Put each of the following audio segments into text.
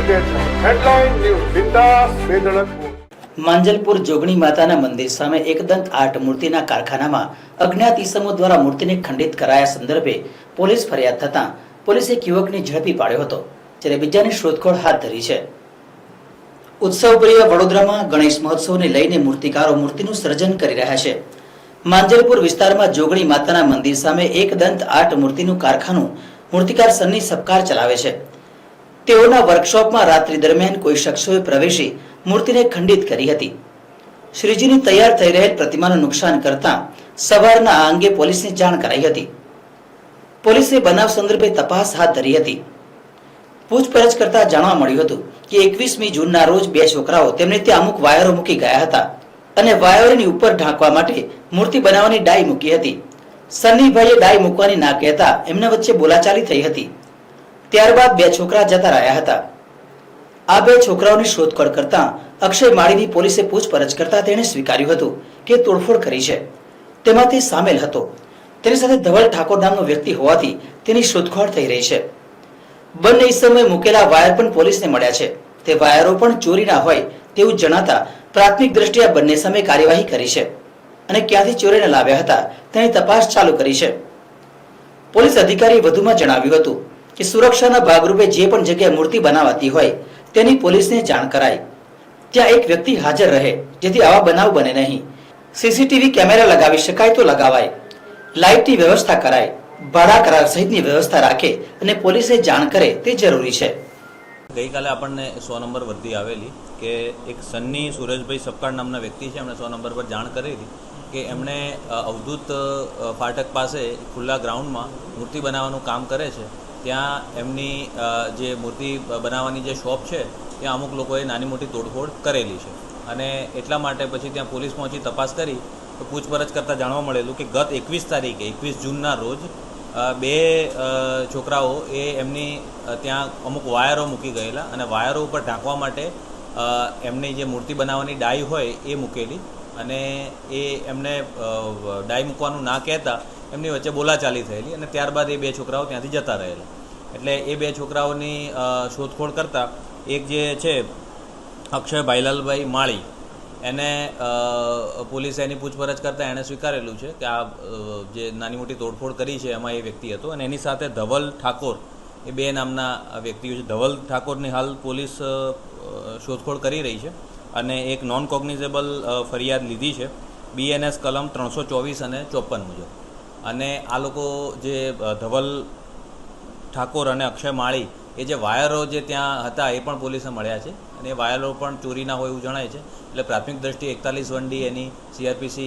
Headline news बिंदास बेधड़क માંજલપુર જોગણી માતાના મંદિર સામે એકદંત આર્ટ મૂર્તિના કારખાનામાં અજ્ઞાત ઈસમો દ્વારા મૂર્તિને ખંડિત કરાયા સંદર્ભે પોલીસ ફરિયાદ થતાં પોલીસે એક યુવકને ઝડપી પાડ્યો હતો, જ્યારે બીજાની શોધખોળ હાથ ધરી છે. ઉત્સવપ્રિય વડોદરામાં ગણેશ મહોત્સવને લઈને મૂર્તિકારો મૂર્તિનું સર્જન કરી રહ્યા છે. માંજલપુર વિસ્તારમાં જોગણી માતાના મંદિર સામે એકદંત આર્ટ મૂર્તિનું કારખાનું મૂર્તિકાર સન્ની સપકાર ચલાવે છે. તેઓના વર્કશોપમાં રાત્રિ દરમિયાન કોઈ શખ્સોએ પ્રવેશી મૂર્તિને ખંડિત કરી હતી. શ્રીજીની તૈયાર થઈ રહેલ પ્રતિમાનું નુકસાન કરતા સવારના આ અંગે પોલીસને જાણ કરાઈ હતી. પોલીસે બનાવ સંદર્ભે તપાસ હાથ ધરી હતી. પૂછપરછ કરતા જાણવા મળ્યું હતું કે 21મી જૂનના રોજ બે છોકરાઓ તેમને ત્યાં અમુક વાયરો મૂકી ગયા હતા અને વાયરોની ઉપર ઢાંકવા માટે મૂર્તિ બનાવવાની ડાઈ મૂકી હતી. સન્નીભાઈએ ડાઈ મૂકવાની ના કહેતા એમના વચ્ચે બોલાચાલી થઈ હતી. ત્યારબાદ બે છોકરા જતા રહ્યા હતા. આ બે છોકરાઓની શોધખોળ કરતા અક્ષય માળીની પોલીસે પૂછપરછ કરતા તેણે સ્વીકાર્યું હતું કે તોડફોડ કરી છે, તેમાં તે સામેલ હતો. તેની સાથે ધવલ ઠાકોર નામનો વ્યક્તિ હોવાથી તેની શોધખોળ થઈ રહી છે. બંને ઇસમોએ મૂકેલા વાયર પણ પોલીસને મળ્યા છે. તે વાયરો પણ ચોરીના હોય તેવું જણાતા પ્રાથમિક દ્રષ્ટિએ આ બંને સામે કાર્યવાહી કરી છે અને ક્યાંથી ચોરીને લાવ્યા હતા તેની તપાસ ચાલુ કરી છે. પોલીસ અધિકારીએ વધુમાં જણાવ્યું હતું કે સુરક્ષાના ભાગરૂપે જે પણ જગ્યાએ મૂર્તિ બનાવાતી હોય તેની પોલીસને જાણ કરાય. ત્યાં એક વ્યક્તિ હાજર રહે જેથી આવા બનાવ બને નહીં. સીસીટીવી કેમેરા લગાવી શકાય તો લગાવાય. લાઇટની વ્યવસ્થા કરાય. ભાડા કરાર સહિતની વ્યવસ્થા રાખે અને પોલીસે જાણ કરે તે જરૂરી છે. ગઈકાલે આપણને 100 નંબર વર્દી આવેલી કે એક સન્ની સુરેશભાઈ સપકાળ નામના વ્યક્તિ છે. એમણે 100 નંબર પર જાણ કરેલી કે એમણે અવધૂત ફાટક પાસે ખુલ્લા ગ્રાઉન્ડમાં મૂર્તિ બનાવવાનું કામ કરે છે. ત્યાં એમની જે મૂર્તિ બનાવવાની જે શોપ છે ત્યાં અમુક લોકોએ નાની મોટી તોડફોડ કરેલી છે અને એટલા માટે પછી ત્યાં પોલીસ પહોંચી તપાસ કરી તો પૂછપરછ કરતાં જાણવા મળેલું કે ગત 21 તારીખે 21 જૂનના રોજ બે છોકરાઓ એ એમની ત્યાં અમુક વાયરો મૂકી ગયેલા અને વાયરો ઉપર ઢાંકવા માટે એમની જે મૂર્તિ બનાવવાની ડાઈ હોય એ મૂકેલી અને એ એમને ડાઈ મૂકવાનું ના કહેતા એમની વચ્ચે બોલાચાલી થયેલી અને ત્યારબાદ એ બે છોકરાઓ ત્યાંથી જતા રહેલા. એટલે એ બે છોકરાઓની શોધખોળ કરતાં એક જે છે અક્ષય ભાઈલાલભાઈ માળી એને પોલીસે એની પૂછપરછ કરતાં એણે સ્વીકારેલું છે કે આ જે નાની મોટી તોડફોડ કરી છે એમાં એ વ્યક્તિ હતો અને એની સાથે ધવલ ઠાકોર એ બે નામના વ્યક્તિઓ છે. ધવલ ઠાકોરની હાલ પોલીસ શોધખોળ કરી રહી છે અને એક નોન કોગ્નિઝેબલ ફરિયાદ લીધી છે BNS કલમ 324 અને 54 મુજબ. અને આ લોકો જે ધવલ ઠાકોર અને અક્ષય માળી એ જે વાયરો જે ત્યાં હતા એ પણ પોલીસને મળ્યા છે અને એ વાયરો પણ ચોરીના હોય એવું જણાય છે. એટલે પ્રાથમિક દ્રષ્ટિએ 41 1D એની CRPC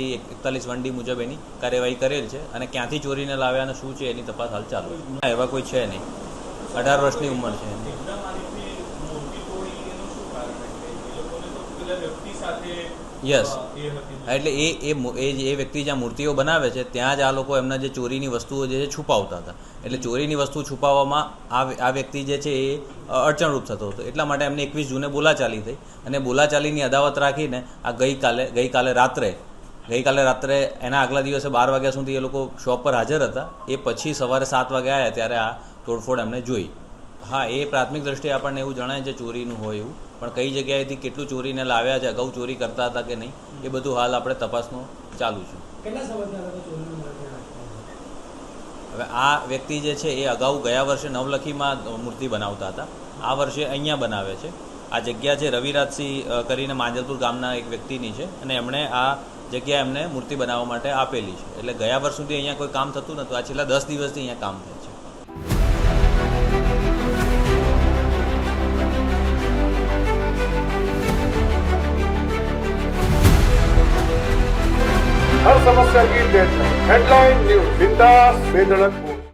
41 1D મુજબ એની કાર્યવાહી કરેલ છે અને ક્યાંથી ચોરીને લાવ્યા અને શું છે એની તપાસ હાલ ચાલુ છે. એવા કોઈ છે નહીં. 18 વર્ષની ઉંમર છે એની. યસ, એટલે એ વ્યક્તિ જ્યાં મૂર્તિઓ બનાવે છે ત્યાં જ આ લોકો એમના જે ચોરીની વસ્તુઓ જે છે છુપાવતા હતા. એટલે ચોરીની વસ્તુ છુપાવવામાં આ વ્યક્તિ જે છે એ અડચણરૂપ થતો હતો. એટલા માટે એમને 21 જૂને બોલાચાલી થઈ અને બોલાચાલીની અદાવત રાખીને આ ગઈકાલે રાત્રે એના આગલા દિવસે 12 વાગ્યા સુધી એ લોકો શોપ પર હાજર હતા. એ પછી સવારે 7 વાગે આવ્યા ત્યારે આ તોડફોડ એમને જોઈ. હા, એ પ્રાથમિક દ્રષ્ટિએ આપણને એવું જણાય છે ચોરીનું હોય એવું, પણ કઈ જગ્યાએથી કેટલું ચોરીને લાવ્યા છે, અગાઉ ચોરી કરતા હતા કે નહીં, એ બધું હાલ આપણે તપાસનું ચાલુ છે. હવે આ વ્યક્તિ જે છે એ અગાઉ ગયા વર્ષે નવલખીમાં મૂર્તિ બનાવતા હતા. આ વર્ષે અહીંયા બનાવે છે. આ જગ્યા છે રવિરાજસિંહ કરીને માંજલપુર ગામના એક વ્યક્તિની છે અને એમણે આ જગ્યા એમને મૂર્તિ બનાવવા માટે આપેલી છે. એટલે ગયા વર્ષ સુધી અહીંયા કોઈ કામ થતું નહોતું. આ છેલ્લા 10 દિવસથી અહીંયા કામ થાય છે. हर समस्या की हेडलाइन न्यूज बिंदास बेधड़क